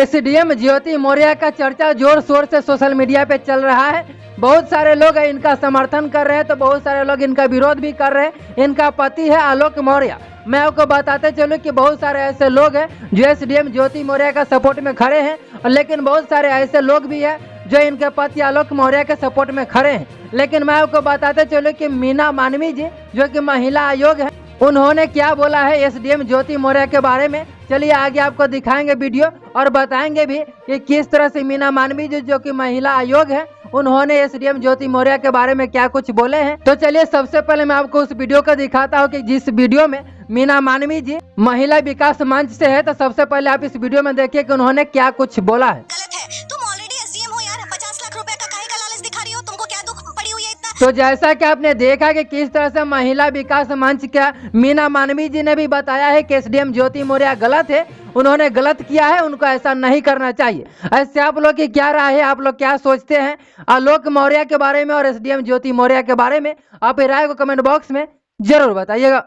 SDM ज्योति मौर्य का चर्चा जोर शोर से सोशल मीडिया पे चल रहा है। बहुत सारे लोग इनका समर्थन कर रहे हैं तो बहुत सारे लोग इनका विरोध भी कर रहे हैं। इनका पति है आलोक मौर्य। मैं आपको बताते चलूं कि बहुत सारे ऐसे लोग हैं जो एसडीएम ज्योति मौर्य का सपोर्ट में खड़े हैं, लेकिन बहुत सारे ऐसे लोग भी हैं जो इनके पति आलोक मौर्य के सपोर्ट में खड़े हैं। लेकिन मैं आपको बताते चलूं कि मीना मानवी जी जो कि महिला आयोग है, उन्होंने क्या बोला है एसडीएम ज्योति मौर्य के बारे में। चलिए आगे आपको दिखाएंगे वीडियो और बताएंगे भी कि किस तरह से मीना मानवी जी जो कि महिला आयोग है, उन्होंने एसडीएम ज्योति मौर्य के बारे में क्या कुछ बोले हैं। तो चलिए सबसे पहले मैं आपको उस वीडियो को दिखाता हूँ कि जिस वीडियो में मीना मानवी जी महिला विकास मंच से है। तो सबसे पहले आप इस वीडियो में देखिए कि उन्होंने क्या कुछ बोला है। गलत है, तुम ऑलरेडी एसडीएम हो यार, 50 लाख रुपए का काहे का लालच दिखा रही हो? तुमको क्या दुख पड़ी हुई है इतना? तो जैसा कि आपने देखा कि किस तरह से महिला विकास मंच का मीना मानवी जी ने भी बताया है कि एसडीएम ज्योति मौर्य गलत है, उन्होंने गलत किया है, उनको ऐसा नहीं करना चाहिए। ऐसे आप लोग की क्या राय है, आप लोग क्या सोचते हैं आलोक मौर्य के बारे में और एसडीएम ज्योति मौर्य के बारे में? आप राय को कमेंट बॉक्स में जरूर बताइएगा।